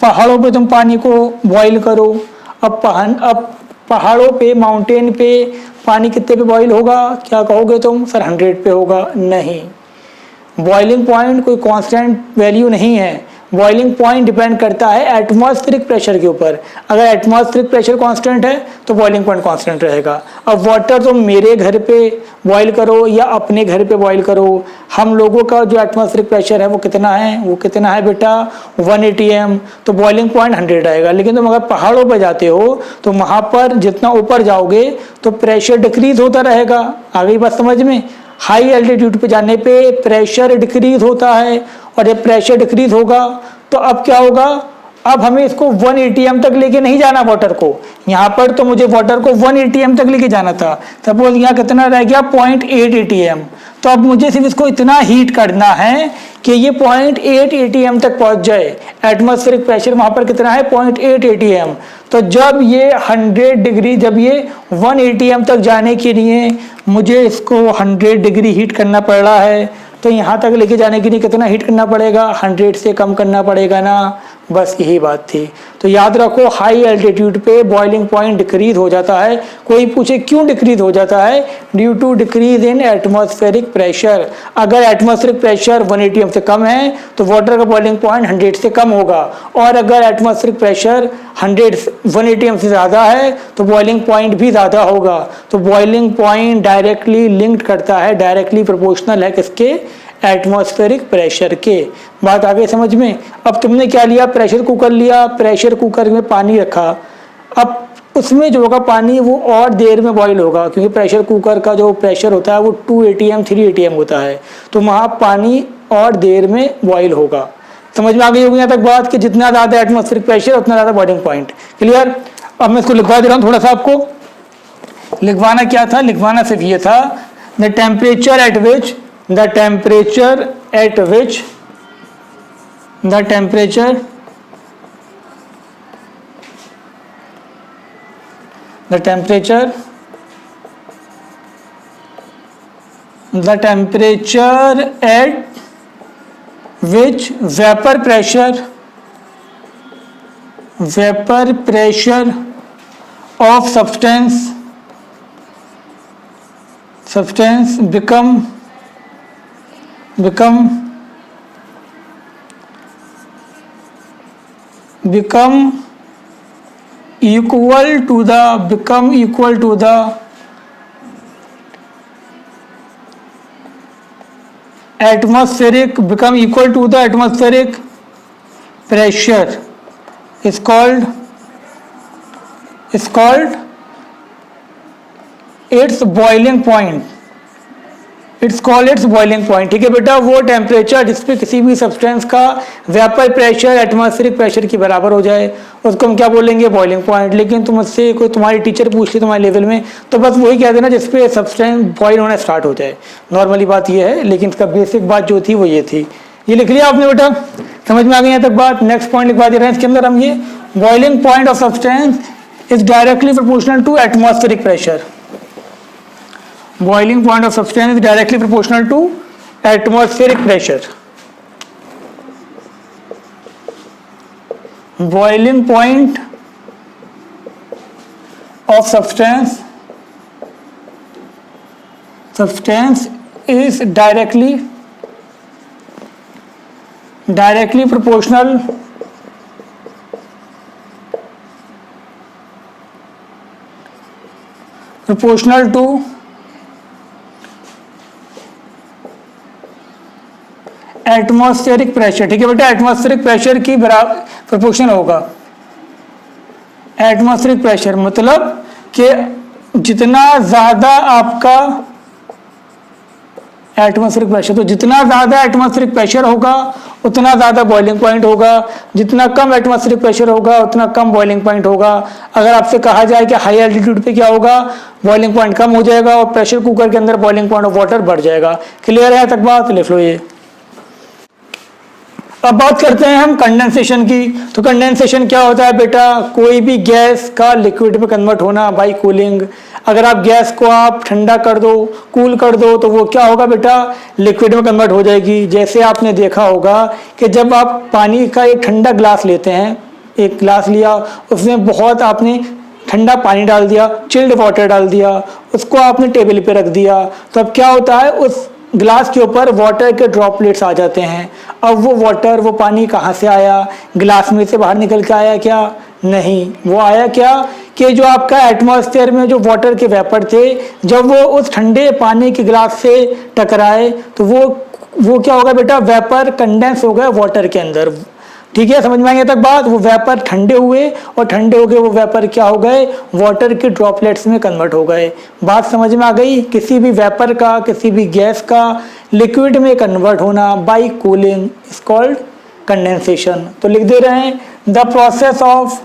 Speaker 1: पहाड़ों पे तुम पानी को बॉईल करो। अब पहाड़ों पे, माउंटेन पे पानी कितने पे बॉईल होगा? क्या कहोगे तुम? सर 100 पे होगा। नहीं, बॉइलिंग पॉइंट कोई कांस्टेंट वैल्यू नहीं है। बॉइलिंग पॉइंट डिपेंड करता है एटमॉस्फेरिक प्रेशर के ऊपर। अगर एटमॉस्फेरिक प्रेशर कांस्टेंट है तो बॉइलिंग पॉइंट कांस्टेंट रहेगा। अब वाटर तुम मेरे घर पे बॉईल करो या अपने घर पे बॉईल करो, हम लोगों का जो एटमॉस्फेरिक प्रेशर है वो कितना है? वो कितना है बेटा? 1 atm। तो बॉइलिंग पॉइंट 100 आएगा। लेकिन तुम अगर पहाड़ों पर जाते हो तो वहाँ पर जितना ऊपर जाओगे तो प्रेशर डिक्रीज होता रहेगा। आ गई बात समझ में? हाई एल्टीट्यूड पे जाने पे प्रेशर डिक्रीज होता है, और जब प्रेशर डिक्रीज होगा तो अब क्या होगा? अब हमें इसको 1 atm तक लेके नहीं जाना वाटर को। यहाँ पर तो मुझे वाटर को 1 atm तक लेके जाना था। सपोज यहाँ कितना रह गया? 0.8 atm। तो अब मुझे सिर्फ इसको इतना हीट करना है कि ये 0.8 atm तक पहुंच जाए। एटमॉस्फेरिक प्रेशर वहां पर कितना है? 0.8 atm। तो जब ये 100 डिग्री, जब ये 1 atm तक जाने के लिए मुझे इसको 100 डिग्री हीट करना पड़ रहा है, तो यहाँ तक लेके जाने के लिए कितना हीट करना पड़ेगा? 100 से कम करना पड़ेगा ना। बस यही बात थी। तो याद रखो, हाई एल्टीट्यूड पे बॉइलिंग पॉइंट डिक्रीज हो जाता है। कोई पूछे क्यों डिक्रीज हो जाता है? Due to decrease in atmospheric pressure. अगर एटमॉस्फेरिक प्रेशर 1 atm से कम है तो वाटर का बॉइलिंग पॉइंट 100 से कम होगा, और अगर एटमॉस्फेरिक प्रेशर 1 atm से ज़्यादा है तो बॉइलिंग पॉइंट भी ज़्यादा होगा। तो बॉइलिंग पॉइंट डायरेक्टली लिंक्ड करता है, डायरेक्टली प्रोपोर्शनल है किसके? एटमॉस्फेरिक प्रेशर के। बात आ गई समझ में? अब तुमने क्या लिया? प्रेशर कुकर लिया। प्रेशर कुकर में पानी रखा। अब उसमें जो होगा पानी वो और देर में बॉईल होगा, क्योंकि प्रेशर कुकर का जो प्रेशर होता है वो 2 atm 3 atm होता है। तो वहाँ पानी और देर में बॉईल होगा। समझ में आ गई होगी यहाँ तक बात कि जितना ज़्यादा एटमॉस्फेरिक प्रेशर उतना ज़्यादा बॉइलिंग पॉइंट। क्लियर? अब मैं इसको लिखवा दे रहा हूँ थोड़ा सा आपको। लिखवाना क्या था? लिखवाना सिर्फ ये था, the temperature at which the temperature at which the temperature the temperature at which vapor pressure of substance become equal to the atmospheric pressure is called its boiling point। It's called its boiling point. ठीक है बेटा? वो temperature जिसपे किसी भी substance का vapour pressure atmospheric pressure के बराबर हो जाए उसको हम क्या बोलेंगे? Boiling point. लेकिन तुम मुझसे कोई तुम्हारी टीचर पूछ ली तुम्हारे लेवल में तो बस वही कह देना जिसपे सब्सटेंस बॉइल होना स्टार्ट हो जाए। नॉर्मली बात ये है, लेकिन इसका बेसिक बात जो थी वो ये थी। ये लिख लिया आपने बेटा? समझ में आ गई यहाँ तक बात? नेक्स्ट पॉइंट लिखवा दे रहे हैं इसके अंदर हम। ये boiling point of substance is directly proportional to atmospheric pressure. Boiling point of substance is directly proportional to atmospheric pressure। Boiling point of substance is directly proportional to atmospheric pressure. ठीक है बेटा? एटमॉस्फेरिक प्रेशर की बराबर proportion होगा। Atmospheric pressure मतलब कि जितना ज्यादा आपका एटमॉस्फेरिक प्रेशर, तो जितना ज्यादा एटमॉस्फेरिक प्रेशर होगा उतना ज्यादा बॉइलिंग पॉइंट होगा, जितना कम एटमॉस्फेरिक प्रेशर होगा उतना कम बॉइलिंग पॉइंट होगा। अगर आपसे कहा जाए कि हाई एल्टीट्यूड पे क्या होगा? बॉइलिंग पॉइंट कम हो जाएगा और प्रेशर कुकर के अंदर बॉइलिंग पॉइंट ऑफ वाटर बढ़ जाएगा। क्लियर है तक बात? लिख लो ये। अब बात करते हैं हम कंडेंसेशन की। तो कंडेंसेशन क्या होता है बेटा? कोई भी गैस का लिक्विड में कन्वर्ट होना बाय कूलिंग। अगर आप गैस को आप ठंडा कर दो, कूल कर दो, तो वो क्या होगा बेटा? लिक्विड में कन्वर्ट हो जाएगी। जैसे आपने देखा होगा कि जब आप पानी का एक ठंडा ग्लास लेते हैं, एक ग्लास लिया, उसमें बहुत आपने ठंडा पानी डाल दिया, चिल्ड वाटर डाल दिया, उसको आपने टेबल पे रख दिया, तो अब क्या होता है, उस ग्लास के ऊपर वाटर के ड्रॉपलेट्स आ जाते हैं। अब वो वाटर, वो पानी कहाँ से आया, ग्लास में से बाहर निकल के आया क्या? नहीं, वो आया क्या कि जो आपका एटमॉस्फेयर में जो वाटर के वेपर थे, जब वो उस ठंडे पानी के ग्लास से टकराए तो वो क्या होगा बेटा, वेपर कंडेंस हो गया वाटर के अंदर। ठीक है, समझ में आएंगे तक बात। वो वेपर ठंडे हुए और ठंडे हो गए वो वेपर क्या हो गए, वाटर के ड्रॉपलेट्स में कन्वर्ट हो गए। बात समझ में आ गई? किसी भी वेपर का, किसी भी गैस का लिक्विड में कन्वर्ट होना by cooling is called condensation. तो लिख दे रहे हैं the process of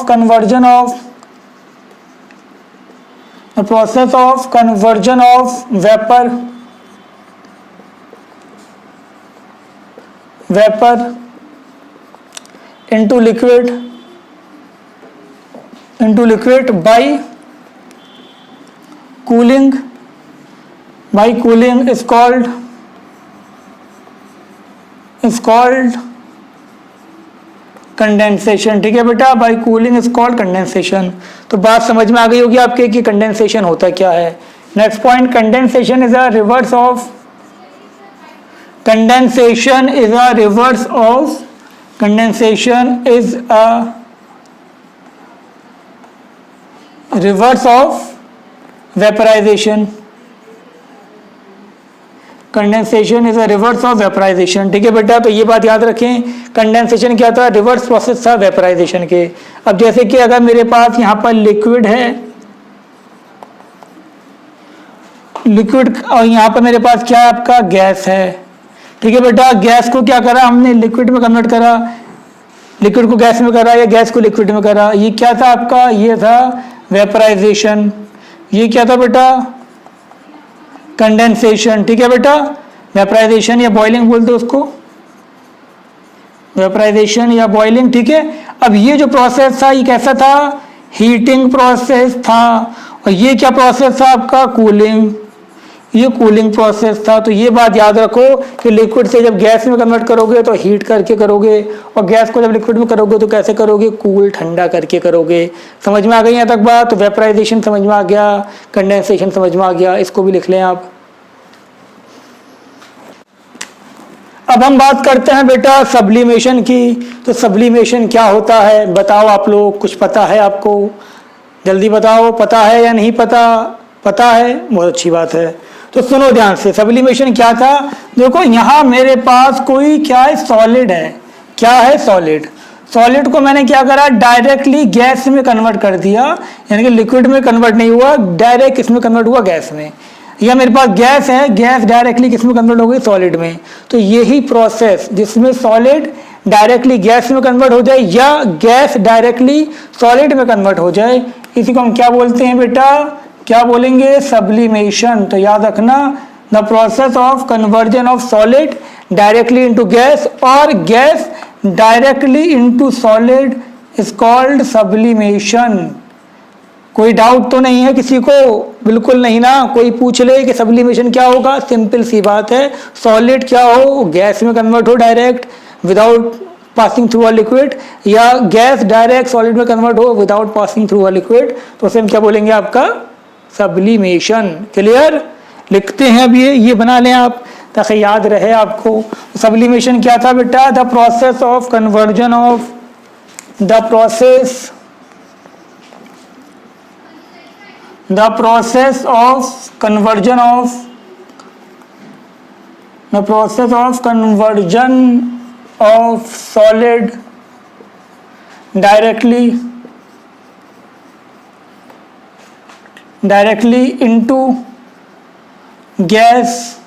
Speaker 1: conversion of vapour into liquid by cooling is called condensation. ठीक है बेटा, by cooling is called condensation. तो बात समझ में आ गई होगी आपके कि कंडेंसेशन होता क्या है। Next point, condensation is a reverse of vaporisation. Condensation is a reverse of vaporisation. ठीक है बेटा, तो ये बात याद रखें, कंडेंसेशन क्या था, रिवर्स प्रोसेस था वेपराइजेशन के। अब जैसे कि अगर मेरे पास यहाँ पर लिक्विड है, लिक्विड, और यहाँ पर मेरे पास क्या है, आपका गैस है। ठीक है बेटा, गैस को क्या करा हमने, लिक्विड में कन्वर्ट करा, लिक्विड को गैस में करा या गैस को लिक्विड में करा। ये क्या था आपका, ये था वेपराइजेशन। ये क्या था बेटा, कंडेंसेशन। ठीक है बेटा, वेपराइजेशन या बॉइलिंग बोलते उसको, वेपराइजेशन या बॉइलिंग। ठीक है, अब ये जो प्रोसेस था ये कैसा था, हीटिंग प्रोसेस था। और ये क्या प्रोसेस था आपका, कूलिंग, ये कूलिंग प्रोसेस था। तो ये बात याद रखो कि लिक्विड से जब गैस में कन्वर्ट करोगे तो हीट करके करोगे, और गैस को जब लिक्विड में करोगे तो कैसे करोगे, कूल, ठंडा करके करोगे। समझ में आ गई यहाँ तक बात? तो वेपराइजेशन समझ में आ गया, कंडेंसेशन समझ में आ गया, इसको भी लिख लें आप। अब हम बात करते हैं बेटा सब्लिमेशन की। तो सब्लिमेशन क्या होता है बताओ आप लोग, कुछ पता है आपको? जल्दी बताओ, पता है या नहीं पता? पता है, बहुत अच्छी बात है। तो सुनो ध्यान से, सब्लिमेशन क्या था। देखो यहाँ मेरे पास कोई क्या है, सॉलिड है। क्या है, सॉलिड। सॉलिड को मैंने क्या करा, डायरेक्टली गैस में कन्वर्ट कर दिया, यानी कि लिक्विड में कन्वर्ट नहीं हुआ, डायरेक्ट किसमें कन्वर्ट हुआ, गैस में। या मेरे पास गैस है, गैस डायरेक्टली किसमें कन्वर्ट हो गई, सॉलिड में। तो यही प्रोसेस जिसमें सॉलिड डायरेक्टली गैस में कन्वर्ट हो जाए या गैस डायरेक्टली सॉलिड में कन्वर्ट हो जाए, इसी को हम क्या बोलते हैं बेटा, क्या बोलेंगे, सब्लिमेशन। तो याद रखना, the process of conversion of solid directly into gas और gas directly into solid is called sublimation. कोई डाउट तो नहीं है किसी को? बिल्कुल नहीं ना। कोई पूछ ले कि सब्लिमेशन क्या होगा, सिंपल सी बात है, सॉलिड क्या हो, गैस में कन्वर्ट हो direct without passing through a liquid, या गैस डायरेक्ट सॉलिड में कन्वर्ट हो without passing through a liquid, तो उसे हम क्या बोलेंगे, आपका सब्लिमेशन। क्लियर? लिखते हैं अब ये बना लें आप ताकि याद रहे आपको। सब्लिमेशन क्या था बेटा, the process of conversion of the process of conversion of solid directly into gas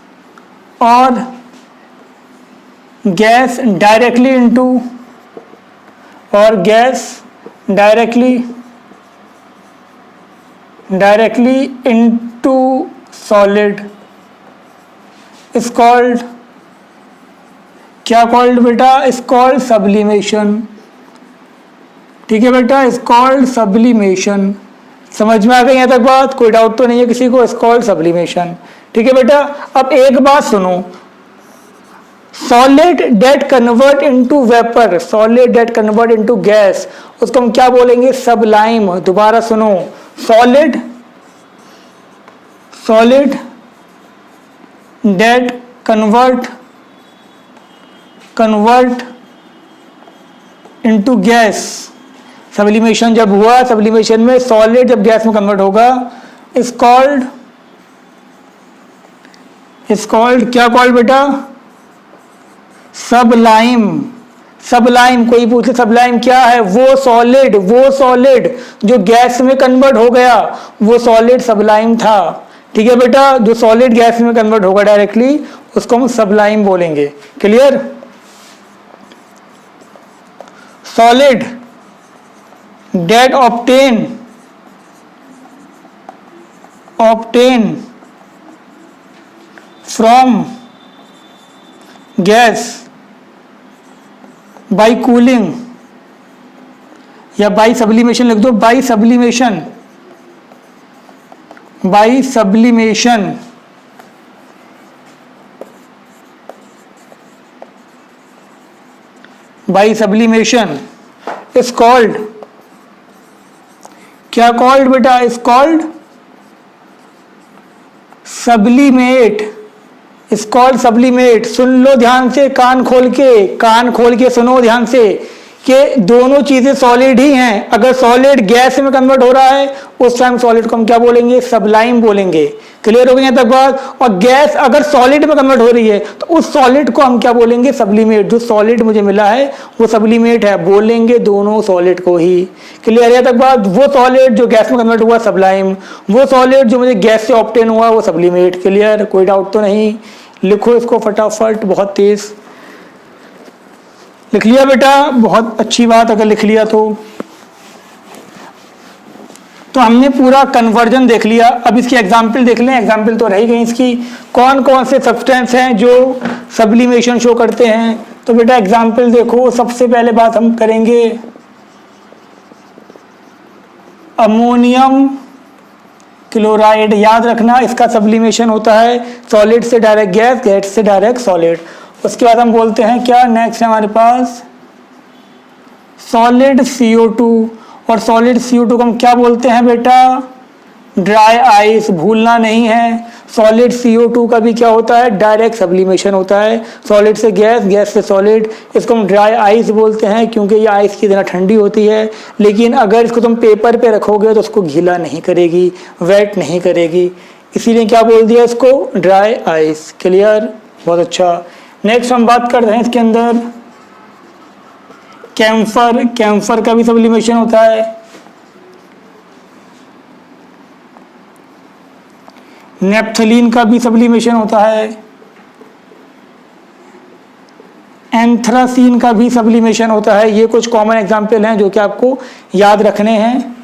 Speaker 1: और gas directly into solid is called, क्या कॉल्ड बेटा, इज कॉल्ड सब्लिमेशन। ठीक है बेटा, इज कॉल्ड सब्लिमेशन। समझ में आ गई यहाँ तक बात? कोई डाउट तो नहीं है किसी को? Is called sublimation. ठीक है बेटा, अब एक बात सुनो, solid that convert into vapour, solid that convert into gas, उसको हम क्या बोलेंगे? सबलाइम। दोबारा सुनो, solid solid that convert into gas, sublimation जब हुआ, सब्लिमेशन में सॉलिड जब गैस में कन्वर्ट होगा, इज कॉल्ड क्या कॉल्ड बेटा? सबलाइम। सबलाइम, कोई पूछे सबलाइम क्या है? वो सॉलिड जो गैस में कन्वर्ट हो गया, वो सॉलिड सबलाइम था। ठीक है बेटा, जो सॉलिड गैस में कन्वर्ट होगा डायरेक्टली, उसको हम सबलाइम बोलेंगे। Clear? Solid that obtain from gas by cooling, या बाई सब्लिमेशन लिख दो, बाई सब्लिमेशन इज कॉल्ड, क्या कॉल्ड बेटा? Is called sublimate. Is called sublimate. सुन लो ध्यान से, कान खोल के सुनो ध्यान से, कि दोनों चीजें सॉलिड ही हैं। अगर सॉलिड गैस में कन्वर्ट हो रहा है, उस टाइम सॉलिड को हम क्या बोलेंगे? सबलाइम बोलेंगे। क्लियर हो गई यहाँ तक बात? और गैस अगर सॉलिड में कन्वर्ट हो रही है, तो उस सॉलिड को हम क्या बोलेंगे? सबलिमेट। जो सॉलिड मुझे मिला है वो सबलिमेट है, बोलेंगे दोनों सॉलिड को ही। क्लियर है यहाँ तक बात? वो सॉलिड जो गैस में कन्वर्ट हुआ सबलाइम, वो सॉलिड जो मुझे गैस से ऑब्टेन हुआ वो सबलिमेट। क्लियर? कोई डाउट तो नहीं? लिखो इसको फटाफट, बहुत तेज। लिख लिया बेटा? बहुत अच्छी बात, अगर लिख लिया तो हमने पूरा कन्वर्जन देख लिया। अब इसकी एग्जाम्पल देख लें। एग्जाम्पल तो रह गई इसकी, कौन कौन से सब्सटेंस हैं जो सब्लिमेशन शो करते हैं। तो बेटा एग्जाम्पल देखो, सबसे पहले बात हम करेंगे अमोनियम क्लोराइड। याद रखना, इसका सब्लिमेशन होता है सॉलिड से डायरेक्ट गैस, गैस से डायरेक्ट सॉलिड। उसके बाद हम बोलते हैं क्या? नेक्स्ट है हमारे पास सॉलिड CO2, और सॉलिड CO2 को हम क्या बोलते हैं बेटा? Dry ice. भूलना नहीं है, सॉलिड CO2 का भी क्या होता है? डायरेक्ट सब्लिमेशन होता है, सॉलिड से गैस, गैस से सॉलिड। इसको हम ड्राई आइस बोलते हैं क्योंकि ये आइस की तरह ठंडी होती है, लेकिन अगर इसको तुम पेपर पे रखोगे तो उसको गीला नहीं करेगी, वेट नहीं करेगी, इसीलिए क्या बोल दिया इसको? Dry ice. क्लियर? बहुत अच्छा। नेक्स्ट हम बात करते हैं इसके अंदर कैम्फर। कैम्फर का भी सब्लिमेशन होता है। नेप्थलीन का भी सब्लिमेशन होता है। एंथ्रासीन का भी सब्लिमेशन होता है। ये कुछ कॉमन एग्जाम्पल हैं जो कि आपको याद रखने हैं।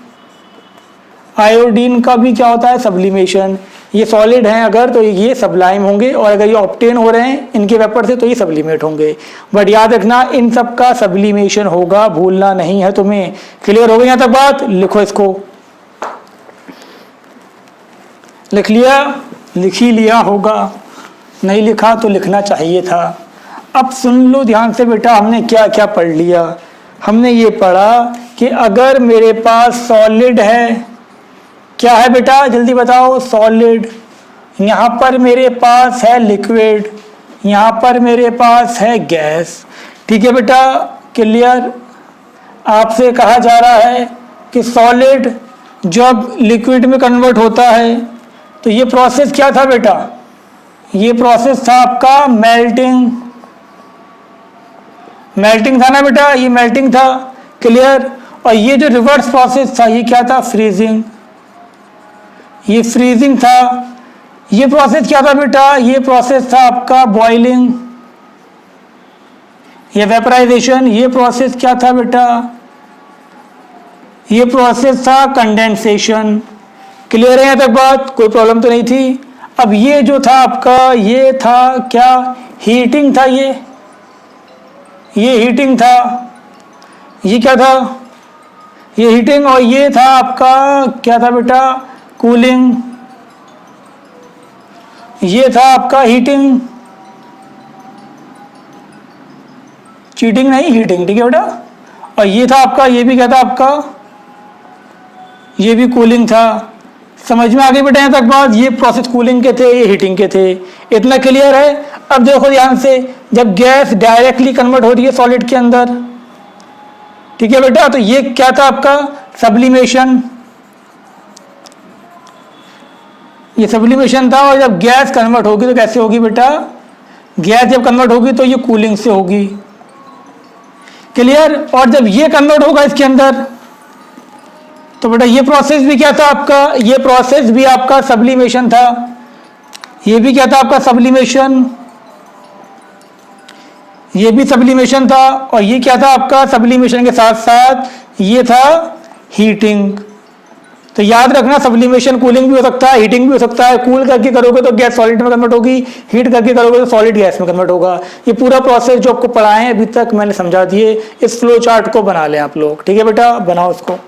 Speaker 1: आयोडीन का भी क्या होता है? सब्लिमेशन। ये सॉलिड हैं अगर, तो ये सबलाइम होंगे, और अगर ये ऑब्टेन हो रहे हैं इनके वेपर से, तो ये सब्लिमेट होंगे। बट याद रखना, इन सब का सब्लिमेशन होगा, भूलना नहीं है तुम्हें। क्लियर हो गई यहाँ तक बात? लिखो इसको। लिख लिया? लिख ही लिया होगा, नहीं लिखा तो लिखना चाहिए था। अब सुन लो ध्यान से बेटा, हमने क्या क्या पढ़ लिया। हमने ये पढ़ा कि अगर मेरे पास सॉलिड है, क्या है बेटा? जल्दी बताओ। सॉलिड। यहाँ पर मेरे पास है लिक्विड, यहाँ पर मेरे पास है गैस। ठीक है बेटा? क्लियर? आपसे कहा जा रहा है कि सॉलिड जब लिक्विड में कन्वर्ट होता है, तो ये प्रोसेस क्या था बेटा? ये प्रोसेस था आपका मेल्टिंग। मेल्टिंग था ना बेटा? ये मेल्टिंग था। क्लियर? और ये जो रिवर्स प्रोसेस था, ये क्या था? फ्रीजिंग। ये फ्रीजिंग था। ये प्रोसेस क्या था बेटा? ये प्रोसेस था आपका बॉइलिंग, ये वेपराइजेशन। ये प्रोसेस क्या था बेटा? ये प्रोसेस था कंडेंसेशन। क्लियर है यहाँ तक बात? कोई प्रॉब्लम तो नहीं थी? अब ये जो था आपका, ये था क्या? हीटिंग था। ये हीटिंग था। ये क्या था? ये हीटिंग। और ये था आपका क्या था बेटा? कूलिंग। ये था आपका हीटिंग। चीटिंग नहीं, हीटिंग। ठीक है बेटा। और ये था आपका, ये भी क्या था आपका, ये भी कूलिंग था। समझ में आ गई बेटा यहाँ तक बात? ये प्रोसेस कूलिंग के थे, ये हीटिंग के थे। इतना क्लियर है? अब देखो ध्यान से, जब गैस डायरेक्टली कन्वर्ट हो रही है सॉलिड के अंदर, ठीक है बेटा, तो ये क्या था आपका, सब्लिमेशन। ये सब्लिमेशन था। और जब गैस कन्वर्ट होगी तो कैसे होगी बेटा, गैस जब कन्वर्ट होगी तो ये कूलिंग से होगी। क्लियर? और जब ये कन्वर्ट होगा इसके अंदर, तो बेटा ये प्रोसेस भी क्या था आपका, ये प्रोसेस भी आपका सब्लिमेशन था। ये भी क्या था आपका, सब्लिमेशन। ये भी सब्लिमेशन था। और ये क्या था आपका, सब्लिमेशन के साथ साथ ये था हीटिंग। तो याद रखना, सब्लिमेशन कूलिंग भी हो सकता है, हीटिंग भी हो सकता है। कूल करके करोगे तो गैस सॉलिड में कन्वर्ट होगी, हीट करके करोगे तो सॉलिड गैस में कन्वर्ट होगा। ये पूरा प्रोसेस जो आपको पढ़ाए हैं अभी तक मैंने समझा दिए। इस फ्लो चार्ट को बना लें आप लोग। ठीक है बेटा, बनाओ इसको।